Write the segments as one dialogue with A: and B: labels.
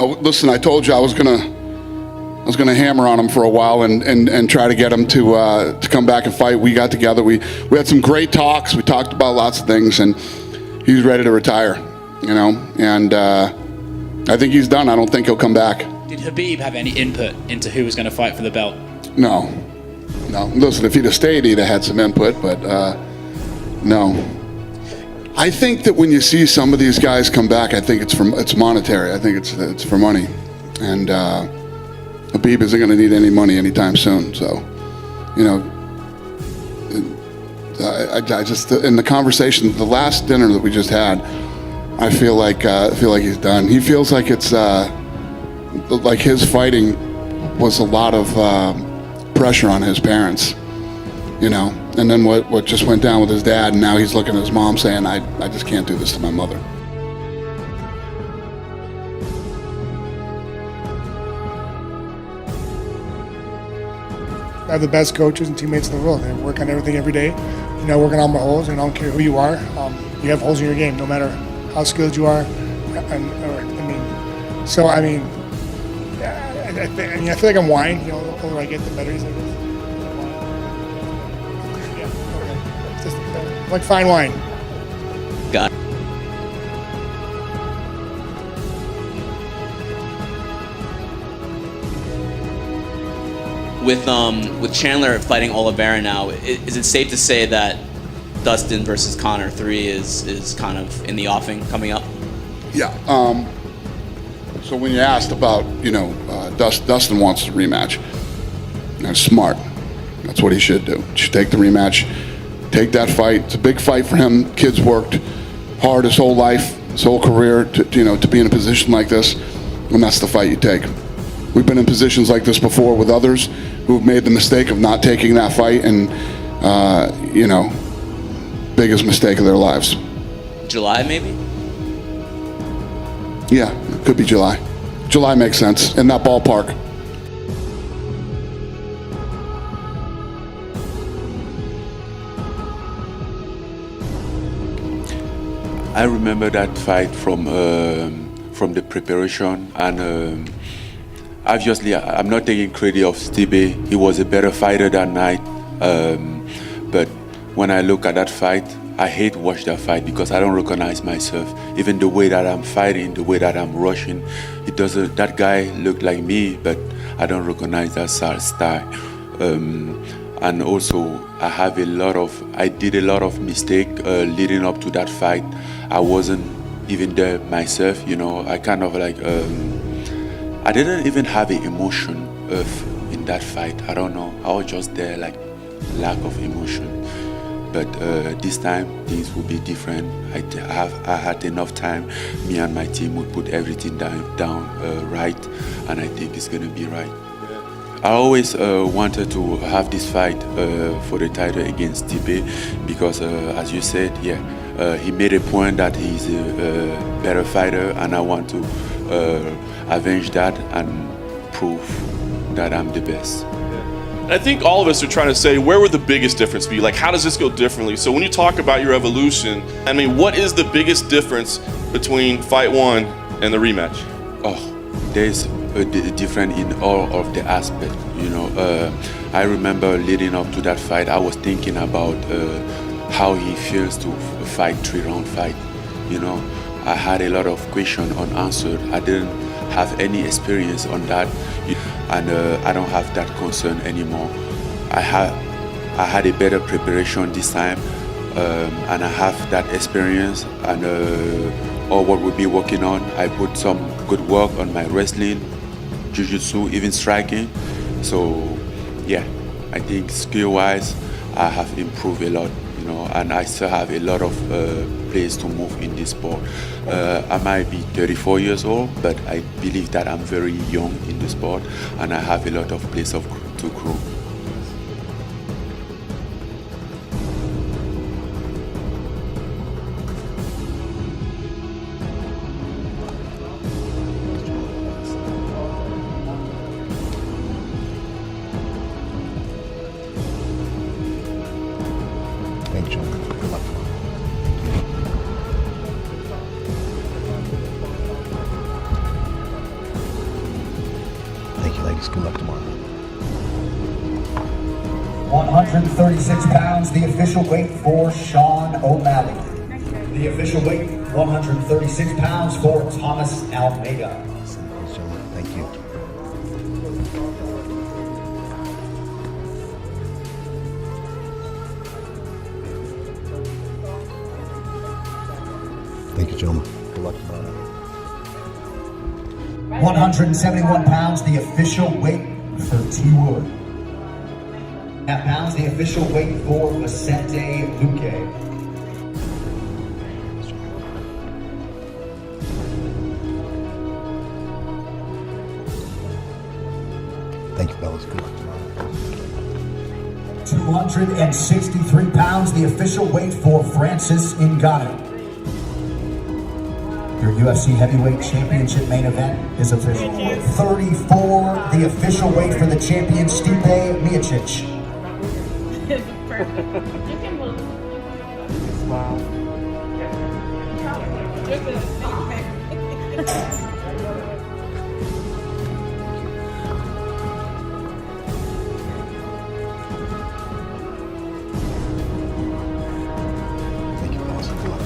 A: No, listen, I told you I was gonna hammer on him for a while and try to get him to come back and fight. We got together. We had some great talks. We talked about lots of things, and he's ready to retire. You know, and I think he's done. I don't think he'll come back.
B: Did Habib have any input into who was going to fight for the belt?
A: No. Listen, if he'd have stayed, he'd have had some input, but no. I think that when you see some of these guys come back, I think it's monetary. I think it's for money, and Habib isn't going to need any money anytime soon. So, you know, I just in the conversation, the last dinner that we just had, I feel like he's done. He feels like it's like his fighting was a lot of pressure on his parents, you know. And then what just went down with his dad, and now he's looking at his mom saying, I just can't do this to my mother.
C: I have the best coaches and teammates in the world. They work on everything every day. You know, working on my holes, and I don't care who you are. You have holes in your game, no matter how skilled you are. I feel like I'm wine. You know, the older I get, the better he's like this. Yeah, okay. It's just like fine wine.
D: Got it. With Chandler fighting Oliveira now, is it safe to say that Dustin versus Conor 3 is kind of in the offing coming up?
A: Yeah. So when you asked about, you know, Dustin wants a rematch. That's smart. That's what he should do. He should take the rematch, take that fight. It's a big fight for him. Kid's worked hard his whole life, his whole career to be in a position like this, and that's the fight you take. We've been in positions like this before with others who've made the mistake of not taking that fight, and you know, biggest mistake of their lives.
D: July, maybe?
A: Yeah, it could be July. July makes sense in that ballpark.
E: I remember that fight from the preparation, and obviously I'm not taking credit of Stیبie. He was a better fighter that night, but when I look at that fight, I hate watch that fight because I don't recognize myself. Even the way that I'm fighting, the way that I'm rushing, it doesn't. That guy looked like me, but I don't recognize that style. And also, I did a lot of mistake leading up to that fight. I wasn't even there myself, you know. I kind of like, I didn't even have an emotion in that fight. I don't know. I was just there, like lack of emotion. But this time things will be different. I had enough time. Me and my team will put everything down right, and I think it's gonna be right. I always wanted to have this fight for the title against Stیبie because, as you said, he made a point that he's a better fighter, and I want to avenge that and prove that I'm the best.
F: I think all of us are trying to say, where would the biggest difference be? Like, how does this go differently? So when you talk about your evolution, I mean, what is the biggest difference between fight one and the rematch?
E: Oh, there's a difference in all of the aspects, you know. I remember leading up to that fight, I was thinking about how he feels to fight 3-round fight, you know. I had a lot of questions unanswered. I didn't have any experience on that, and I don't have that concern anymore. I had a better preparation this time, and I have that experience, and all what we'll be working on. I put some good work on my wrestling, jiu-jitsu, even striking. So yeah, I think skill-wise I have improved a lot, you know, and I still have a lot of place to move in this sport. I might be 34 years old, but I believe that I'm very young in the sport, and I have a lot of place to grow.
G: fellas. Good luck tomorrow.
H: 136 pounds, the official weight for Sean O'Malley. The official weight, 136 pounds for Thomas Almeida.
G: Thank you. Thank you, gentlemen. Good luck tomorrow.
H: 171 pounds, the official weight for T. Wood. Pounds, the official weight for Vicente Luque.
G: Thank you, fellas. Good luck tomorrow.
H: 263 pounds, the official weight for Francis Ngannou. Your UFC Heavyweight Championship main event is official. 34, the official weight for the champion ستيبيه Miočić.
I: Wow.
G: Thank you, fellas. Good luck.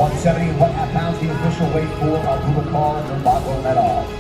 H: £171 pounds, the official weight for Abubakar Nurmagomedov.